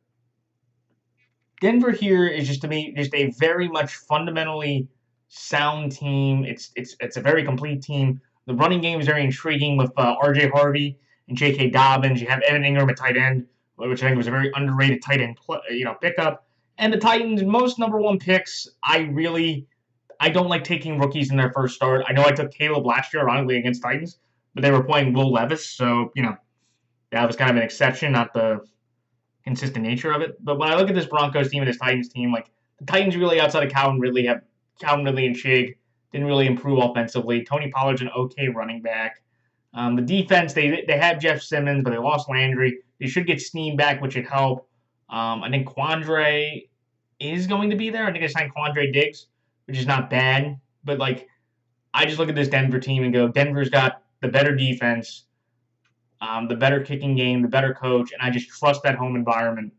here is just, to me, just a very much fundamentally sound team. It's a very complete team. The running game is very intriguing with R.J. Harvey and J.K. Dobbins. You have Evan Ingram at tight end, which I think was a very underrated tight end pickup. And the Titans, most number one picks, I don't like taking rookies in their first start. I know I took Caleb last year, ironically, against Titans, but they were playing Will Levis, so, that was kind of an exception, not the consistent nature of it. But when I look at this Broncos team and this Titans team, the Titans really, outside of Calvin Ridley and Shig, didn't really improve offensively. Tony Pollard's an okay running back. The defense, they have Jeff Simmons, but they lost Landry. They should get Snead back, which would help. I think Quandre is going to be there. I think I signed Quandre Diggs, which is not bad. But, I just look at this Denver team and go, Denver's got the better defense, the better kicking game, the better coach, and I just trust that home environment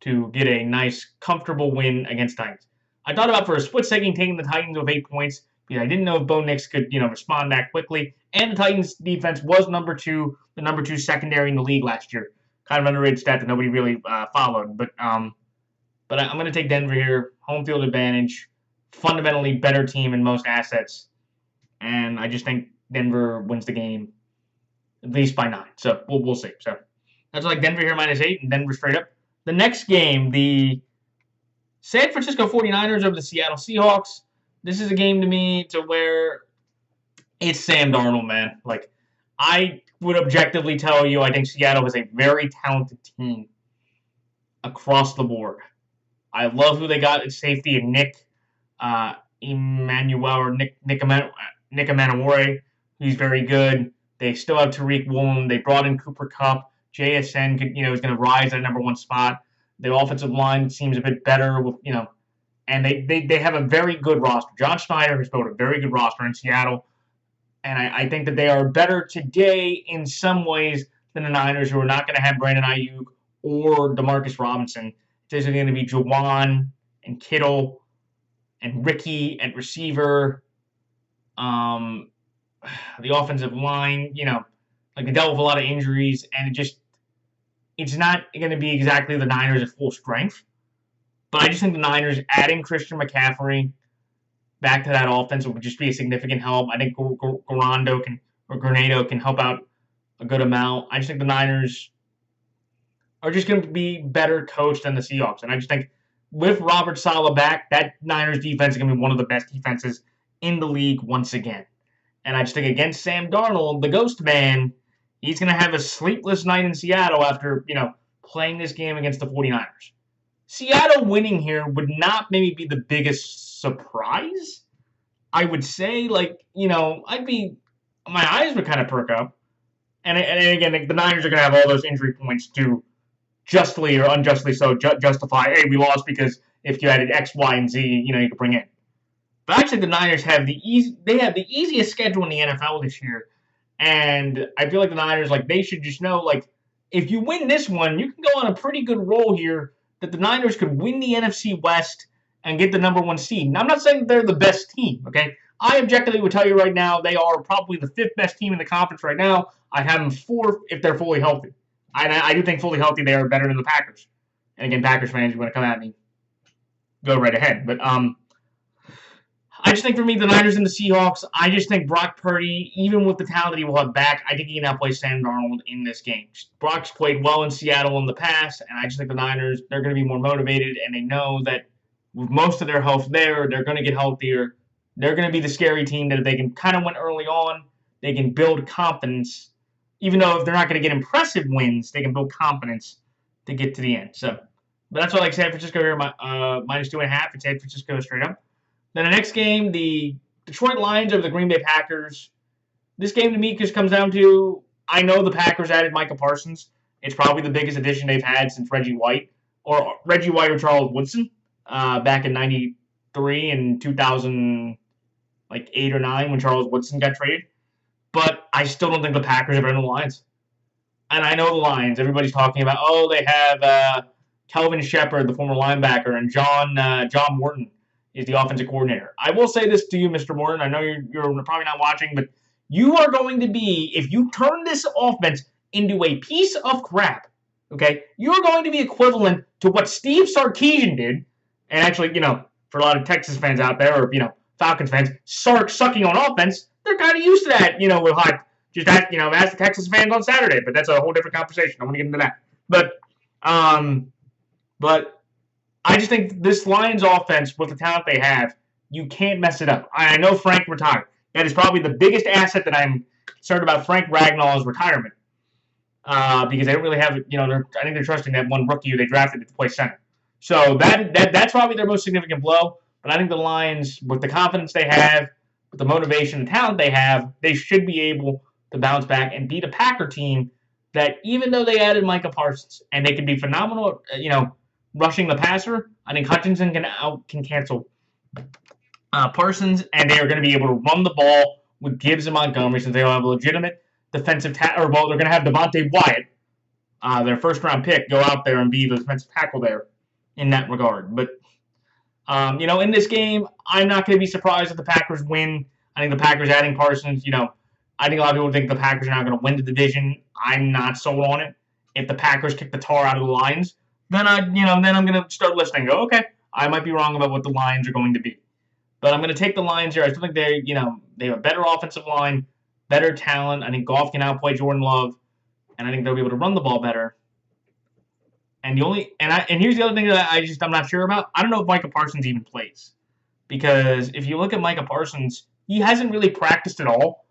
to get a nice, comfortable win against Titans. I thought about for a split second taking the Titans with 8 points because I didn't know if Bo Nix could, respond that quickly. And the Titans defense was the number two secondary in the league last year. Kind of underrated stat that nobody really followed. But I'm going to take Denver here. Home field advantage. Fundamentally better team in most assets. And I just think Denver wins the game at least by 9. So we'll see. So that's Denver here -8 and Denver straight up. The next game, the San Francisco 49ers over the Seattle Seahawks. This is a game to me to where it's Sam Darnold, man. I would objectively tell you I think Seattle is a very talented team across the board. I love who they got at safety and Nick Emanuwore. He's very good. They still have Tariq Woolen. They brought in Cooper Kupp. JSN is going to rise at number one spot. The offensive line seems a bit better with, and they have a very good roster. John Schneider has built a very good roster in Seattle. And I think that they are better today in some ways than the Niners, who are not going to have Brandon Ayuk or Demarcus Robinson. It's going to be Jawan and Kittle and Ricky at receiver. The offensive line, they dealt with a lot of injuries, and it's not going to be exactly the Niners at full strength. But I just think the Niners adding Christian McCaffrey back to that offense would just be a significant help. I think Granado can help out a good amount. I just think the Niners are just going to be better coached than the Seahawks. And I just think with Robert Saleh back, that Niners defense is going to be one of the best defenses in the league once again. And I just think against Sam Darnold, the Ghost Man, he's going to have a sleepless night in Seattle after, playing this game against the 49ers. Seattle winning here would not maybe be the biggest surprise. I would say, my eyes would kind of perk up. And again, the Niners are going to have all those injury points to justly or unjustly so justify, hey, we lost because if you added X, Y, and Z, you could bring in. But actually, the Niners have the easiest schedule in the NFL this year. And I feel like the Niners, they should just know, if you win this one, you can go on a pretty good roll here that the Niners could win the NFC West and get the number one seed. Now, I'm not saying they're the best team, okay? I objectively would tell you right now they are probably the 5th best team in the conference right now. I'd have them 4th if they're fully healthy. I do think fully healthy they are better than the Packers. And again, Packers fans, you want to come at me, go right ahead. But I just think for me, the Niners and the Seahawks, I just think Brock Purdy, even with the talent that he will have back, I think he can outplay Sam Darnold in this game. Brock's played well in Seattle in the past, and I just think the Niners, they're going to be more motivated, and they know that with most of their health there, they're going to get healthier. They're going to be the scary team that if they can kind of win early on, they can build confidence. Even though if they're not going to get impressive wins, they can build confidence to get to the end. But that's why I like San Francisco here, -2.5, and San Francisco straight up. Then the next game, the Detroit Lions over the Green Bay Packers. This game to me just comes down to, I know the Packers added Micah Parsons. It's probably the biggest addition they've had since Reggie White or Charles Woodson back in 93 and 2008 or 9 when Charles Woodson got traded. But I still don't think the Packers have earned the Lions. And I know the Lions. Everybody's talking about, they have Kelvin Shepard, the former linebacker, and John Morton is the offensive coordinator. I will say this to you, Mr. Morton. I know you're probably not watching, but you are going to be, if you turn this offense into a piece of crap, okay, you're going to be equivalent to what Steve Sarkisian did, and actually, for a lot of Texas fans out there, or, Falcons fans, Sark sucking on offense, they're kind of used to that, with hot, just ask the Texas fans on Saturday, but that's a whole different conversation. I want to get into that. But I just think this Lions offense, with the talent they have, you can't mess it up. I know Frank retired. That is probably the biggest asset that I'm concerned about Frank Ragnall's retirement. Because they don't really have, I think they're trusting that one rookie who they drafted to play center. So that's probably their most significant blow. But I think the Lions, with the confidence they have, with the motivation and talent they have, they should be able to bounce back and beat a Packer team that, even though they added Micah Parsons and they can be phenomenal, rushing the passer, I think Hutchinson can cancel Parsons, and they are going to be able to run the ball with Gibbs and Montgomery, since they don't have a legitimate defensive tackle. They're going to have Devontae Wyatt, their first-round pick, go out there and be the defensive tackle there in that regard. But, in this game, I'm not going to be surprised if the Packers win. I think the Packers adding Parsons, I think a lot of people think the Packers are not going to win the division. I'm not sold on it. If the Packers kick the tar out of the Lions, then I'm going to start listening and go, okay, I might be wrong about what the Lions are going to be. But I'm going to take the Lions here. I still think they have a better offensive line, better talent. I think Goff can outplay Jordan Love, and I think they'll be able to run the ball better. And here's the other thing that I'm not sure about. I don't know if Micah Parsons even plays, because if you look at Micah Parsons, he hasn't really practiced at all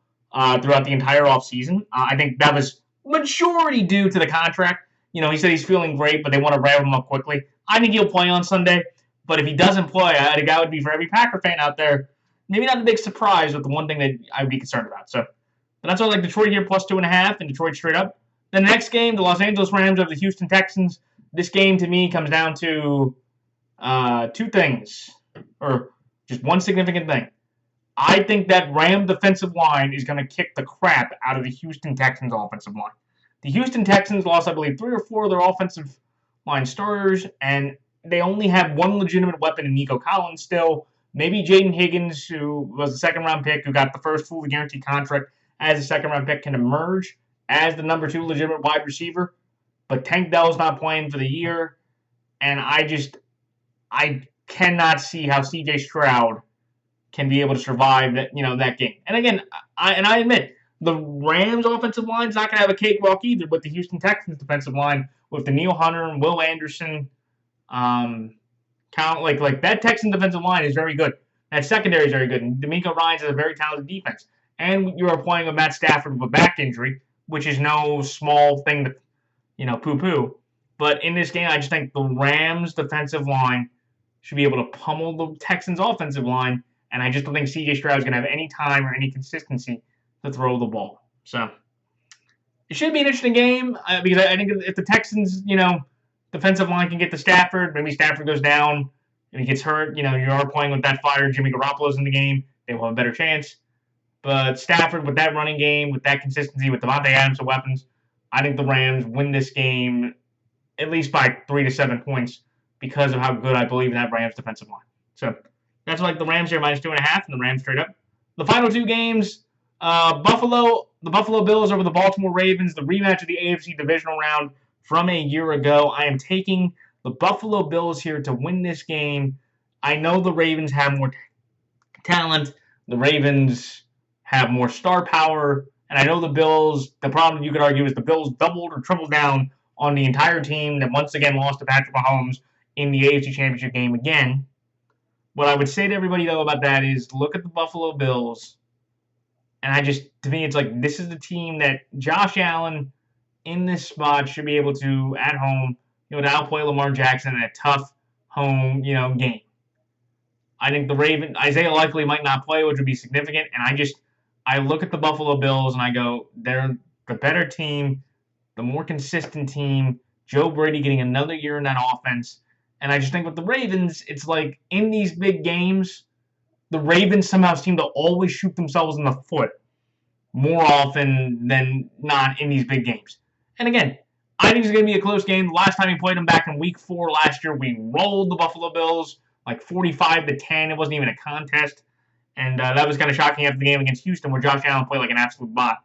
throughout the entire offseason. I think that was majority due to the contract. He said he's feeling great, but they want to wrap him up quickly. I think he'll play on Sunday, but if he doesn't play, I think that would be, for every Packer fan out there, maybe not a big surprise, but the one thing that I would be concerned about. So that's why I like Detroit here plus 2.5, and Detroit straight up. The next game, the Los Angeles Rams over the Houston Texans. This game, to me, comes down to two things, or just one significant thing. I think that Ram defensive line is going to kick the crap out of the Houston Texans offensive line. The Houston Texans lost, I believe, 3 or 4 of their offensive line starters, and they only have one legitimate weapon in Nico Collins still. Maybe Jaden Higgins, who was a second-round pick, who got the first fully guaranteed contract as a second-round pick, can emerge as the number 2 legitimate wide receiver. But Tank Dell's not playing for the year, and I cannot see how C.J. Stroud can be able to survive that game. And again, I admit, the Rams' offensive line is not going to have a cakewalk either, but the Houston Texans' defensive line with Danielle Hunter and Will Anderson, that Texan defensive line is very good. That secondary is very good, and D'Amico Ryans has a very talented defense. And you are playing with Matt Stafford with a back injury, which is no small thing to poo-poo. But in this game, I just think the Rams' defensive line should be able to pummel the Texans' offensive line, and I just don't think C.J. Stroud is going to have any time or any consistency to throw the ball. So it should be an interesting game, because I think if the Texans, defensive line can get to Stafford, maybe Stafford goes down and he gets hurt, you are playing with that fire. Jimmy Garoppolo's in the game. They will have a better chance. But Stafford, with that running game, with that consistency, with Devontae Adams and weapons, I think the Rams win this game at least by 3 to 7 points because of how good I believe in that Rams defensive line. So that's like the Rams here minus 2.5, and the Rams straight up. The final 2 games, the Buffalo Bills over the Baltimore Ravens, the rematch of the AFC divisional round from a year ago. I am taking the Buffalo Bills here to win this game. I know the Ravens have more talent. The Ravens have more star power. And I know the Bills, the problem you could argue is the Bills doubled or tripled down on the entire team that once again lost to Patrick Mahomes in the AFC Championship game again. What I would say to everybody, though, about that is look at the Buffalo Bills. And to me, it's like this is the team that Josh Allen in this spot should be able to, at home, to outplay Lamar Jackson in a tough home, game. I think Isaiah Likely might not play, which would be significant. And I look at the Buffalo Bills and I go, they're the better team, the more consistent team. Joe Brady getting another year in that offense. And I just think with the Ravens, it's like in these big games, the Ravens somehow seem to always shoot themselves in the foot more often than not in these big games. And again, I think it's going to be a close game. The last time we played them back in Week 4 last year, we rolled the Buffalo Bills like 45-10. It wasn't even a contest. And that was kind of shocking after the game against Houston where Josh Allen played like an absolute bot.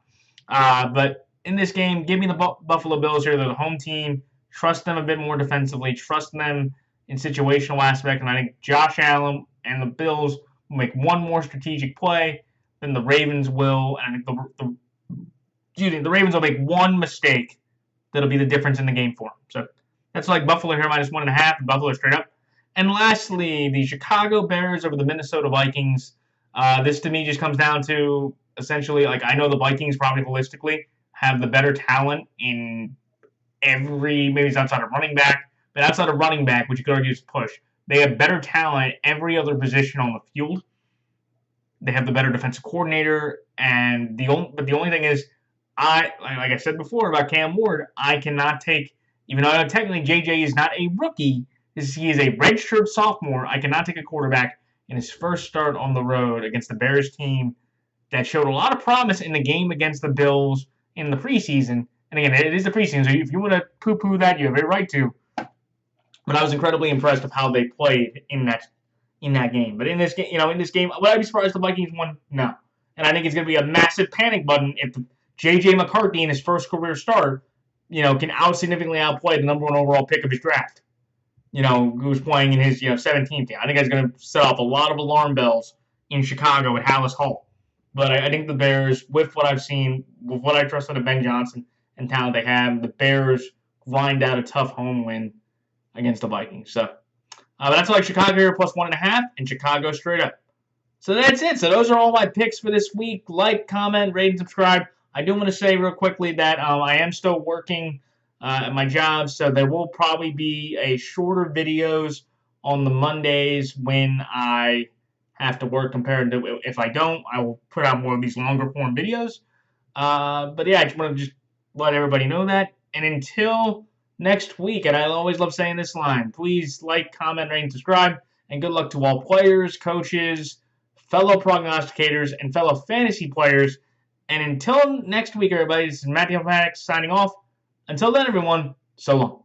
But in this game, give me the Buffalo Bills here. They're the home team. Trust them a bit more defensively. Trust them in situational aspect. And I think Josh Allen and the Bills will make one more strategic play than the Ravens will. And I think the Ravens will make one mistake that'll be the difference in the game for them. So that's like Buffalo here minus 1.5. And Buffalo straight up. And lastly, the Chicago Bears over the Minnesota Vikings. This to me just comes down to essentially, like, I know the Vikings probably holistically have the better talent in maybe it's outside of running back, but outside of running back, which you could argue is push, they have better talent at every other position on the field. They have the better defensive coordinator, and the only thing is, like I said before about Cam Ward, I cannot take, even though technically JJ is not a rookie, he is a redshirt sophomore, I cannot take a quarterback in his first start on the road against the Bears team that showed a lot of promise in the game against the Bills in the preseason. And again, it is the preseason, so if you want to poo-poo that, you have every right to. But I was incredibly impressed with how they played in that game. But in this game, would I be surprised if the Vikings won? No. And I think it's going to be a massive panic button if J.J. McCarthy in his first career start, can significantly outplay the number 1 overall pick of his draft. Who's playing in his 17th game. I think that's going to set off a lot of alarm bells in Chicago at Hallis Hall. But I think the Bears, with what I've seen, with what I trust out of Ben Johnson and talent they have, the Bears grind out a tough home win against the Vikings. So that's like Chicago here plus 1.5 and Chicago straight up. So that's it. So those are all my picks for this week. Like, comment, rate, and subscribe. I do want to say real quickly that I am still working at my job, so there will probably be a shorter videos on the Mondays when I have to work compared to if I don't. I will put out more of these longer form videos. But yeah, I just want to let everybody know that. And until next week, and I always love saying this line, please like, comment, rate, and subscribe. And good luck to all players, coaches, fellow prognosticators, and fellow fantasy players. And until next week, everybody, this is Matthew Fanatic signing off. Until then, everyone, so long.